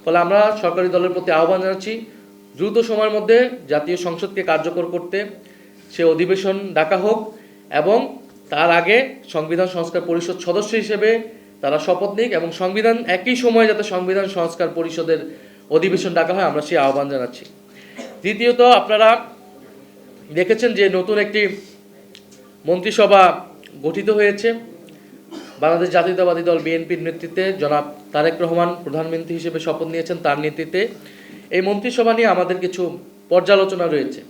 ফলে আমরা সরকারি দলের প্রতি আহ্বান জানাচ্ছি দ্রুত সময়ের মধ্যে জাতীয় সংসদকে কার্যকর করতে সে অধিবেশন ডাকা হোক এবং তার আগে সংবিধান সংস্কার পরিষদ সদস্য হিসেবে তারা শপথ নিক এবং সংবিধান একই সময়ে যাতে সংবিধান সংস্কার পরিষদের অধিবেশন ডাকা হয় আমরা সেই আহ্বান জানাচ্ছি। দ্বিতীয়ত, আপনারা দেখেছেন যে নতুন একটি মন্ত্রিসভা গঠিত হয়েছে বাংলাদেশ জাতীয়তাবাদী দল বিএনপির নেতৃত্বে। জনাব তারেক রহমান প্রধানমন্ত্রী হিসেবে শপথ নিয়েছেন, তার নেতৃত্বে এই মন্ত্রিসভা নিয়ে আমাদের কিছু পর্যালোচনা রয়েছে।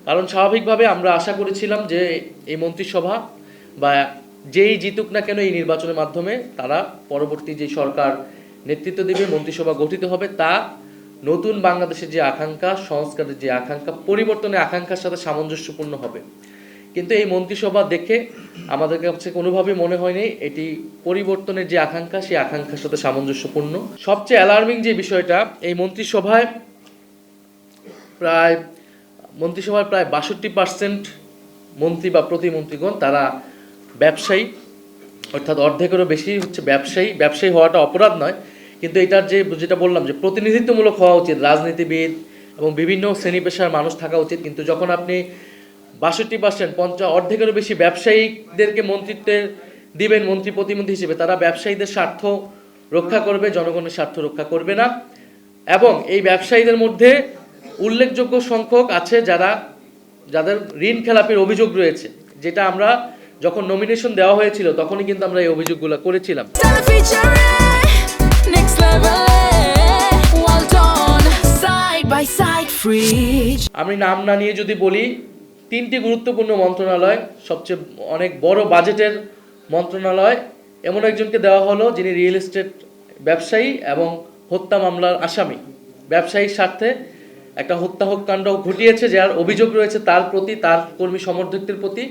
কারণ স্বাভাবিকভাবে আমরা আশা করেছিলাম যে এই মন্ত্রিসভা বা যেই জিতুক না কেন এই নির্বাচনের মাধ্যমে তারা পরবর্তী যে সরকার নেতৃত্ব দেবে, মন্ত্রিসভা গঠিত হবে, তা নতুন বাংলাদেশের যে আকাঙ্ক্ষা, সংস্কারের যে আকাঙ্ক্ষা, পরিবর্তনের আকাঙ্ক্ষার সাথে সামঞ্জস্যপূর্ণ হবে। কিন্তু এই মন্ত্রিসভা দেখে আমাদের কাছে কোনোভাবেই মনে হয়নি এটি পরিবর্তনের যে আকাঙ্ক্ষা সেই আকাঙ্ক্ষার সাথে সামঞ্জস্যপূর্ণ। সবচেয়ে অ্যালার্মিং যে বিষয়টা, এই মন্ত্রিসভায় প্রায় 62% মন্ত্রী বা প্রতিমন্ত্রীগণ তারা ব্যবসায়ী, অর্থাৎ অর্ধেকেরও বেশি হচ্ছে ব্যবসায়ী। ব্যবসায়ী হওয়াটা অপরাধ নয়, কিন্তু এটার যেটা বললাম যে প্রতিনিধিত্বমূলক হওয়া উচিত, রাজনীতিবিদ এবং বিভিন্ন শ্রেণী পেশার মানুষ থাকা উচিত। কিন্তু যখন আপনি 62% অর্ধেকেরও বেশি ব্যবসায়ীদেরকে মন্ত্রিত্বে দিবেন মন্ত্রী প্রতিমন্ত্রী হিসেবে, তারা ব্যবসায়ীদের স্বার্থ রক্ষা করবে, জনগণের স্বার্থ রক্ষা করবে না। এবং এই ব্যবসায়ীদের মধ্যে উল্লেখযোগ্য সংখ্যক আছে যাদের ঋণ খেলাপির অভিযোগ রয়েছে, যেটা আমরা যখন নমিনেশন দেওয়া হয়েছিল তখনই কিন্তু আমরা এই অভিযোগগুলো করেছিলাম। আমি নাম না নিয়ে যদি বলি, 3টি গুরুত্বপূর্ণ মন্ত্রণালয়, সবচেয়ে অনেক বড় বাজেটের মন্ত্রণালয় এমন একজনকে দেওয়া হলো যিনি রিয়েল এস্টেট ব্যবসায়ী এবং হত্যা মামলার আসামি। ব্যবসায়ীর স্বার্থে একটা হত্যাকাণ্ড ঘটিয়েছে যার অভিযোগ রয়েছে তার প্রতি, তার কর্মী সমর্থকদের প্রতি,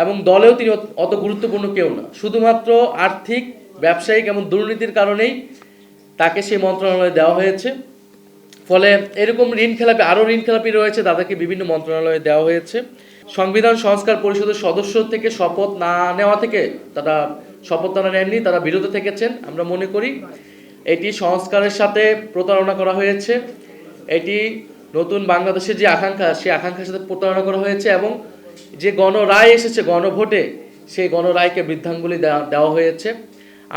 এবং দলেও তিনি অত গুরুত্বপূর্ণ কেউ না। শুধুমাত্র আর্থিক, ব্যবসায়িক এবং দুর্নীতির কারণেই তাকে সেই মন্ত্রণালয়ে দেওয়া হয়েছে। ফলে এরকম আরও ঋণ খেলাপি রয়েছে, তাদেরকে বিভিন্ন মন্ত্রণালয়ে দেওয়া হয়েছে। সংবিধান সংস্কার পরিষদের সদস্য থেকে শপথ না নেওয়া থেকে তারা নেননি, তারা বিরত থেকেছেন। আমরা মনে করি এটি সংস্কারের সাথে প্রতারণা করা হয়েছে, এটি নতুন বাংলাদেশের যে আকাঙ্ক্ষা সেই আকাঙ্ক্ষার সাথে প্রতারণা করা হয়েছে এবং যে গণরায় এসেছে গণভোটে, সেই গণরায়কে বৃদ্ধাঙ্গুলি দেওয়া হয়েছে।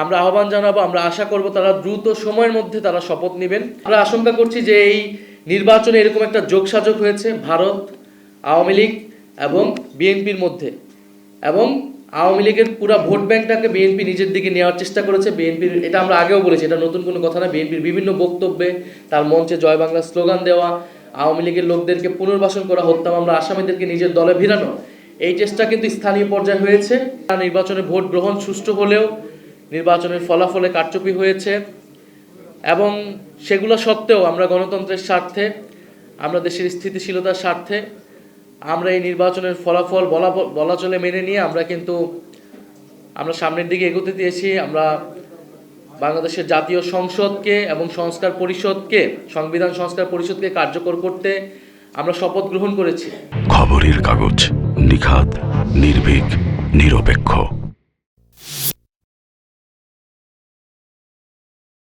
আমরা আহ্বান জানাবো, আমরা আশা করব তারা দ্রুত সময়ের মধ্যে তারা শপথ নেবেন। আমরা আশঙ্কা করছি যে এই নির্বাচনে এরকম একটা যোগসাযোগ হয়েছে ভারত, আওয়ামী লীগ এবং বিএনপির মধ্যে, এবং আওয়ামী লীগের পুরো ভোট ব্যাংকটাকে বিএনপি নিজের দিকে নেওয়ার চেষ্টা করেছে। বিএনপির, এটা আমরা আগেও বলেছি, এটা নতুন কোনো কথা না, বিএনপির বিভিন্ন বক্তব্যে, তার মঞ্চে জয় বাংলা স্লোগান দেওয়া, আওয়ামী লীগের লোকদেরকে পুনর্বাসন করা, হত্যা মামলা আসামিদেরকে নিজের দলে ভিড়ানো, এই চেষ্টা কিন্তু স্থানীয় পর্যায়ে হয়েছে। নির্বাচনে ভোট গ্রহণ সুষ্ঠু হলেও নির্বাচনের ফলাফলে কারচুপি হয়েছে এবং সেগুলো সত্ত্বেও আমরা গণতন্ত্রের স্বার্থে, আমরা দেশের স্থিতিশীলতার স্বার্থে আমরা এই নির্বাচনের ফলাফল বলা চলে মেনে নিয়ে আমরা সামনের দিকে এগোতে দিয়েছি। আমরা বাংলাদেশের জাতীয় সংসদকে এবং সংবিধান সংস্কার পরিষদকে কার্যকর করতে আমরা শপথ গ্রহণ করেছি। খবরের কাগজ, নিখাত, নির্ভীক, নিরপেক্ষ।